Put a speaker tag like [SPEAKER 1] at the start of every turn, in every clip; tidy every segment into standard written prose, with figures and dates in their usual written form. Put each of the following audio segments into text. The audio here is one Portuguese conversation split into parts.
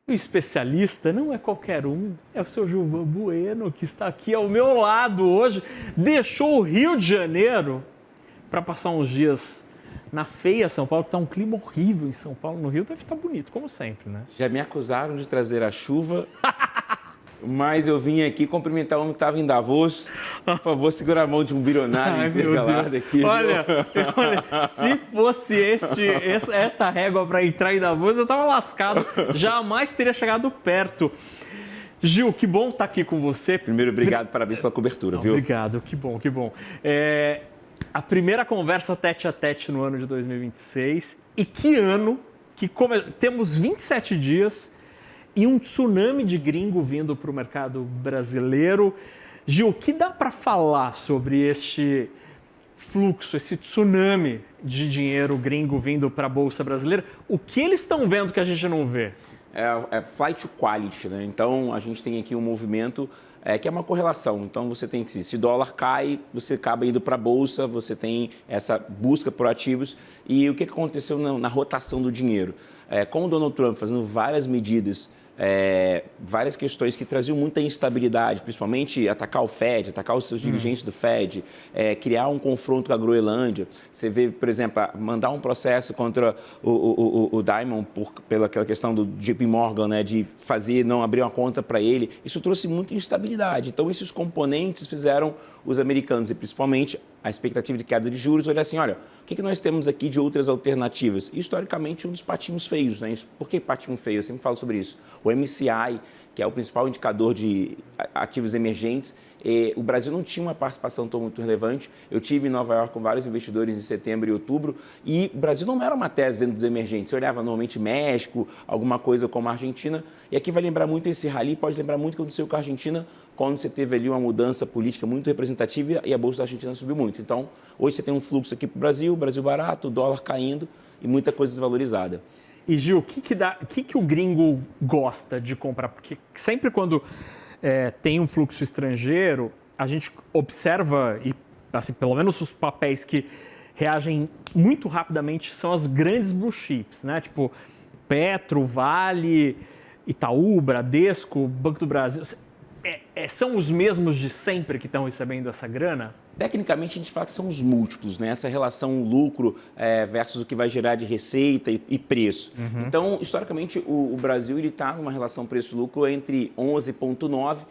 [SPEAKER 1] O especialista não é qualquer um, é o seu Gilvan Bueno, que está aqui ao meu lado hoje. Deixou o Rio de Janeiro para passar uns dias na feia São Paulo, que está um clima horrível em São Paulo. No Rio deve estar bonito, como sempre, né?
[SPEAKER 2] Já me acusaram de trazer a chuva, mas eu vim aqui cumprimentar o homem que estava em Davos. Por favor, segura a mão de um bilionário intercalado aqui.
[SPEAKER 1] Olha, se fosse esta régua para entrar em Davos, eu estava lascado. Jamais teria chegado perto. Gil, que bom estar aqui com você.
[SPEAKER 2] Primeiro, obrigado, parabéns pela cobertura, viu?
[SPEAKER 1] Obrigado, que bom, que bom. A primeira conversa tete a tete no ano de 2026. E que ano que temos 27 dias e um tsunami de gringo vindo para o mercado brasileiro. Gil, o que dá para falar sobre este fluxo, esse tsunami de dinheiro gringo vindo para a Bolsa Brasileira? O que eles estão vendo que a gente não vê?
[SPEAKER 2] É flight to quality, né? Então, a gente tem aqui um movimento que é uma correlação. Então, você tem que, se o dólar cai, você acaba indo para a Bolsa, você tem essa busca por ativos. E o que aconteceu na rotação do dinheiro? Com o Donald Trump fazendo várias medidas, várias questões que traziam muita instabilidade, principalmente atacar o Fed, atacar os seus dirigentes do Fed, criar um confronto com a Groenlândia. Você vê, por exemplo, mandar um processo contra o Diamond pela questão do JP Morgan, né, de não abrir uma conta para ele. Isso trouxe muita instabilidade. Então, esses componentes fizeram os americanos, e principalmente a expectativa de queda de juros, olhar assim, olha, o que nós temos aqui de outras alternativas? Historicamente, um dos patinhos feios, né? Por que patinho feio? Eu sempre falo sobre isso. O MCI, que é o principal indicador de ativos emergentes, o Brasil não tinha uma participação tão muito relevante. Eu tive em Nova York com vários investidores em setembro e outubro e o Brasil não era uma tese dentro dos emergentes. Você olhava normalmente México, alguma coisa como a Argentina. E aqui vai lembrar muito esse rally, pode lembrar muito o que aconteceu com a Argentina quando você teve ali uma mudança política muito representativa e a Bolsa da Argentina subiu muito. Então, hoje você tem um fluxo aqui para o Brasil barato, o dólar caindo e muita coisa desvalorizada.
[SPEAKER 1] E, Gil, o que o gringo gosta de comprar? Porque sempre quando tem um fluxo estrangeiro, a gente observa, e assim, pelo menos os papéis que reagem muito rapidamente são as grandes blue chips, né? Tipo Petro, Vale, Itaú, Bradesco, Banco do Brasil. São os mesmos de sempre que estão recebendo essa grana?
[SPEAKER 2] Tecnicamente, a gente fala que são os múltiplos, né? Essa relação lucro versus o que vai gerar de receita e preço. Uhum. Então, historicamente, o Brasil está numa relação preço-lucro entre 11,9,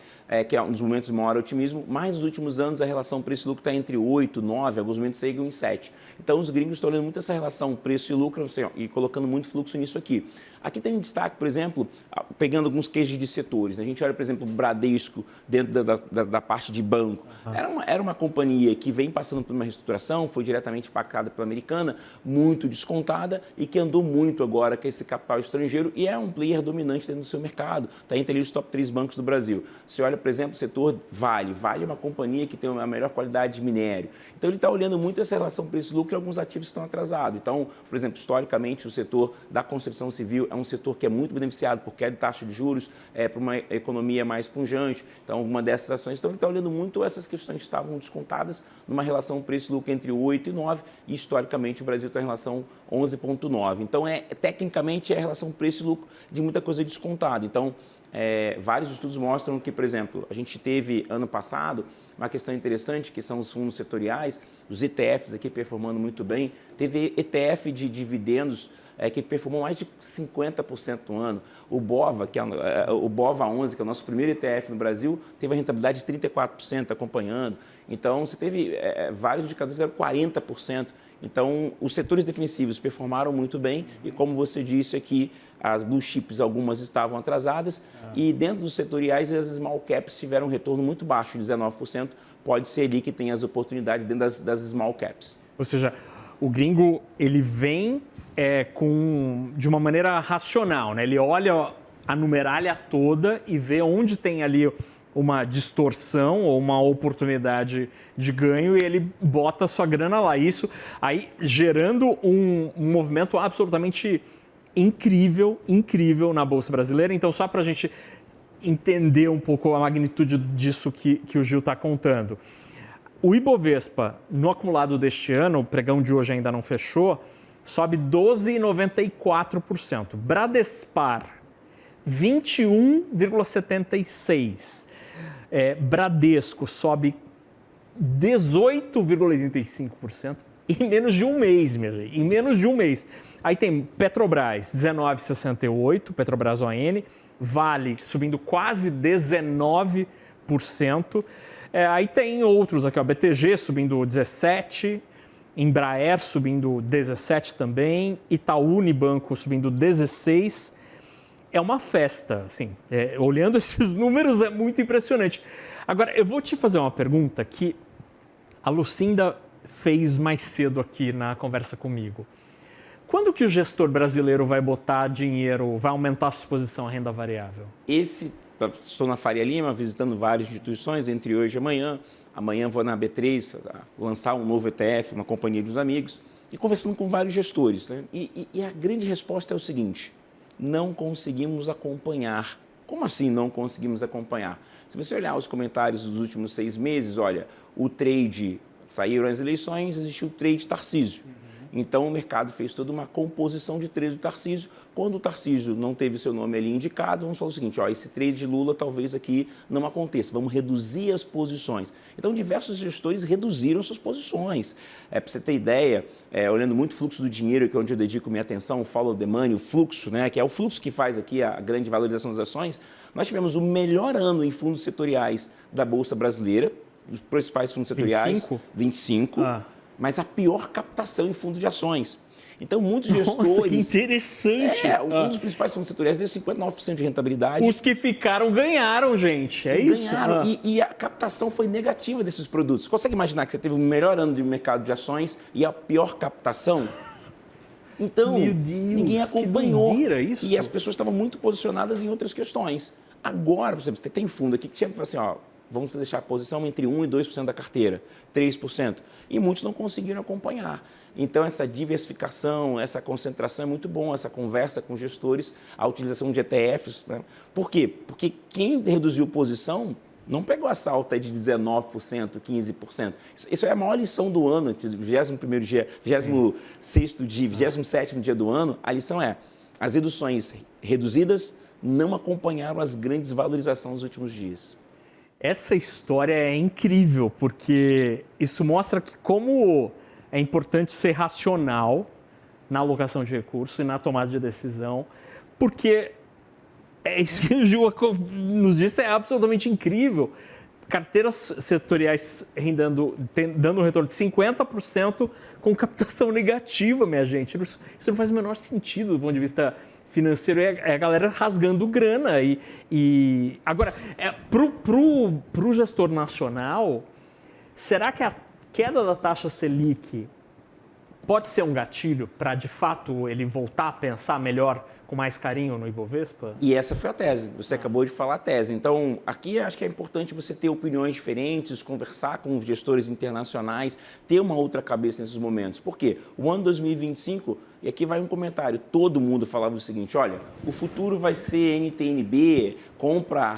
[SPEAKER 2] que é um dos momentos de maior otimismo, mas nos últimos anos a relação preço-lucro está entre 8, 9, alguns momentos chegam em 7. Então, os gringos estão olhando muito essa relação preço e lucro assim, e colocando muito fluxo nisso aqui. Aqui tem um destaque, por exemplo, pegando alguns cases de setores. Né? A gente olha, por exemplo, o Bradesco dentro da parte de banco. Uhum. Era uma companhia que vem passando por uma reestruturação, foi diretamente impactada pela Americana, muito descontada e que andou muito agora com esse capital estrangeiro e é um player dominante dentro do seu mercado. Está entre os top 3 bancos do Brasil. Você olha, por exemplo, o setor Vale. Vale é uma companhia que tem a melhor qualidade de minério. Então, ele está olhando muito essa relação preço-lucro e alguns ativos que estão atrasados. Então, por exemplo, historicamente, o setor da construção civil é um setor que é muito beneficiado por queda de taxa de juros, para uma economia mais pujante. Então, uma dessas ações. Então, ele está olhando muito essas questões que estavam descontadas numa relação preço-lucro entre 8 e 9 e, historicamente, o Brasil está em relação 11,9. Então, tecnicamente, é a relação preço-lucro de muita coisa descontada. Então, vários estudos mostram que, por exemplo, a gente teve, ano passado, uma questão interessante, que são os fundos setoriais, os ETFs aqui performando muito bem. Teve ETF de dividendos que performou mais de 50% no ano. O BOVA, o BOVA11, que é o nosso primeiro ETF no Brasil, teve a rentabilidade de 34% acompanhando. Então, você teve vários indicadores, 40%. Então, os setores defensivos performaram muito bem e, como você disse aqui, as blue chips, algumas estavam atrasadas e dentro dos setoriais as small caps tiveram um retorno muito baixo, de 19%. Pode ser ali que tem as oportunidades dentro das small caps.
[SPEAKER 1] Ou seja, o gringo, ele vem de uma maneira racional, né? Ele olha a numeralha toda e vê onde tem ali uma distorção ou uma oportunidade de ganho e ele bota a sua grana lá. Isso aí gerando um movimento absolutamente incrível na Bolsa Brasileira. Então, só para a gente entender um pouco a magnitude disso que o Gil está contando. O Ibovespa, no acumulado deste ano, o pregão de hoje ainda não fechou, sobe 12,94%. Bradespar, 21,76%. Bradesco sobe 18,85% em menos de um mês, minha gente. Em menos de um mês. Aí tem Petrobras, 19,68%, Petrobras ON. Vale subindo quase 19%. Aí tem outros aqui, ó, BTG subindo 17%, Embraer subindo 17% também, Itaú Unibanco subindo 16%. É uma festa, assim. Olhando esses números é muito impressionante. Agora, eu vou te fazer uma pergunta que a Lucinda fez mais cedo aqui na conversa comigo. Quando que o gestor brasileiro vai botar dinheiro, vai aumentar a sua exposição à renda variável?
[SPEAKER 2] Estou na Faria Lima, visitando várias instituições, entre hoje e amanhã. Amanhã vou na B3 lançar um novo ETF, uma companhia dos amigos, e conversando com vários gestores, né? E a grande resposta é o seguinte: não conseguimos acompanhar. Como assim não conseguimos acompanhar? Se você olhar os comentários dos últimos 6 meses, olha, o trade, saíram as eleições, existiu o trade Tarcísio. Então, o mercado fez toda uma composição de trade do Tarcísio. Quando o Tarcísio não teve seu nome ali indicado, vamos falar o seguinte: esse trade de Lula talvez aqui não aconteça, vamos reduzir as posições. Então, diversos gestores reduziram suas posições. Para você ter ideia, olhando muito o fluxo do dinheiro, que é onde eu dedico minha atenção, o follow the money, o fluxo, né, que é o fluxo que faz aqui a grande valorização das ações, nós tivemos o melhor ano em fundos setoriais da Bolsa Brasileira, os principais fundos setoriais. 25. Mas a pior captação em fundo de ações. Então, muitos gestores...
[SPEAKER 1] Nossa, que interessante!
[SPEAKER 2] Um dos principais fundos setoriais deu 59% de rentabilidade.
[SPEAKER 1] Os que ficaram ganharam, gente. Isso?
[SPEAKER 2] Ganharam. E a captação foi negativa desses produtos. Você consegue imaginar que você teve o melhor ano de mercado de ações e a pior captação? Então,
[SPEAKER 1] meu Deus,
[SPEAKER 2] ninguém acompanhou.
[SPEAKER 1] Que doideira isso.
[SPEAKER 2] E as pessoas estavam muito posicionadas em outras questões. Agora, por exemplo, você tem fundo aqui que tinha que falar assim, vamos deixar a posição entre 1% e 2% da carteira, 3%. E muitos não conseguiram acompanhar. Então, essa diversificação, essa concentração é muito bom, essa conversa com gestores, a utilização de ETFs. Né? Por quê? Porque quem reduziu posição não pegou essa alta de 19%, 15%. Isso é a maior lição do ano, 21º dia, 26º dia, 27º dia do ano. A lição é, as reduções reduzidas não acompanharam as grandes valorizações nos últimos dias.
[SPEAKER 1] Essa história é incrível, porque isso mostra que como é importante ser racional na alocação de recursos e na tomada de decisão, porque isso que o Gil nos disse é absolutamente incrível. Carteiras setoriais dando um retorno de 50% com captação negativa, minha gente. Isso não faz o menor sentido do ponto de vista financeiro, é a galera rasgando grana. Agora, pro gestor nacional, será que a queda da taxa Selic pode ser um gatilho para, de fato, ele voltar a pensar melhor, com mais carinho no Ibovespa?
[SPEAKER 2] E essa foi a tese, você acabou de falar a tese. Então, aqui acho que é importante você ter opiniões diferentes, conversar com gestores internacionais, ter uma outra cabeça nesses momentos. Por quê? O ano 2025, e aqui vai um comentário, todo mundo falava o seguinte, olha, o futuro vai ser NTNB, compra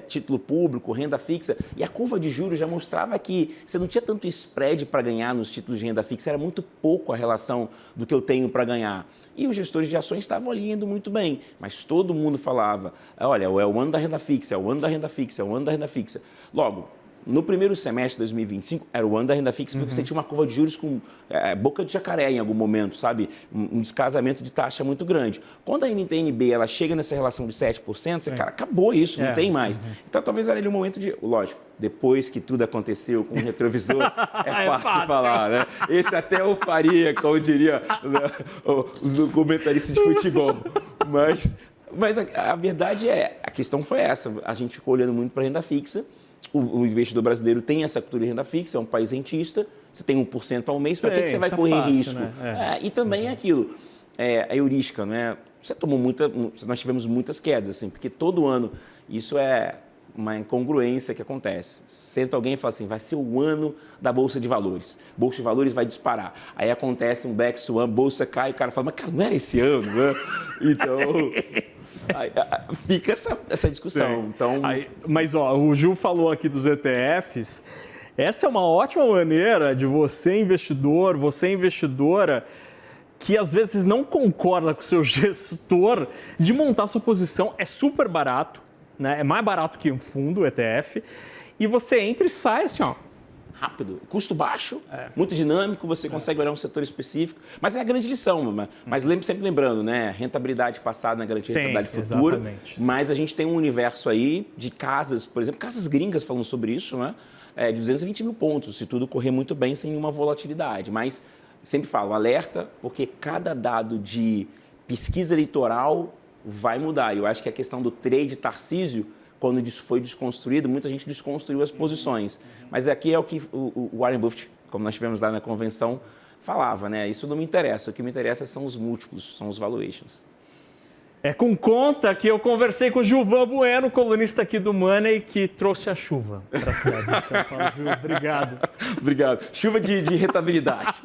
[SPEAKER 2] título público, renda fixa, e a curva de juros já mostrava que você não tinha tanto spread para ganhar nos títulos de renda fixa, era muito pouco a relação do que eu tenho para ganhar. E os gestores de ações estavam ali indo muito bem, mas todo mundo falava, olha, é o ano da renda fixa, é o ano da renda fixa, é o ano da renda fixa. Logo, no primeiro semestre de 2025, era o ano da renda fixa, porque você tinha uma curva de juros com boca de jacaré em algum momento, sabe? Um descasamento de taxa muito grande. Quando a NTNB ela chega nessa relação de 7%, você, cara, acabou isso, não tem mais. Então, talvez era ali um momento de... Lógico, depois que tudo aconteceu com o retrovisor, é fácil falar, né? Esse até eu faria, como diria os comentaristas de futebol. Mas a verdade a questão foi essa. A gente ficou olhando muito para a renda fixa. O investidor brasileiro tem essa cultura de renda fixa, é um país rentista, você tem 1% ao mês, para que você vai correr fácil, risco? Né? E também é aquilo, a heurística, né? Nós tivemos muitas quedas, assim, porque todo ano isso é uma incongruência que acontece. Senta alguém e fala assim, vai ser o ano da Bolsa de Valores. Bolsa de Valores vai disparar. Aí acontece um back swan, bolsa cai, o cara fala, mas cara, não era esse ano, né? Então... fica essa discussão. Então...
[SPEAKER 1] Mas o Gil falou aqui dos ETFs. Essa é uma ótima maneira de você investidora, que às vezes não concorda com o seu gestor de montar sua posição. É super barato, né? É mais barato que um fundo, ETF. E você entra e sai assim, ó.
[SPEAKER 2] Rápido, custo baixo, muito dinâmico, você consegue olhar um setor específico. Mas é a grande lição, mas sempre lembrando, né? Rentabilidade passada não garantia rentabilidade futura.
[SPEAKER 1] Exatamente.
[SPEAKER 2] Mas a gente tem um universo aí de casas, por exemplo, casas gringas falando sobre isso, né? De 220 mil pontos, se tudo correr muito bem, sem nenhuma volatilidade. Mas sempre falo, alerta, porque cada dado de pesquisa eleitoral vai mudar. Eu acho que a questão do trade Tarcísio, quando isso foi desconstruído, muita gente desconstruiu as posições. Mas aqui é o que o Warren Buffett, como nós tivemos lá na convenção, falava, né? Isso não me interessa, o que me interessa são os múltiplos, são os valuations.
[SPEAKER 1] É com conta que eu conversei com o Gilvan Bueno, colunista aqui do Money, que trouxe a chuva para a cidade de São Paulo. Obrigado.
[SPEAKER 2] Obrigado. Chuva de rentabilidade.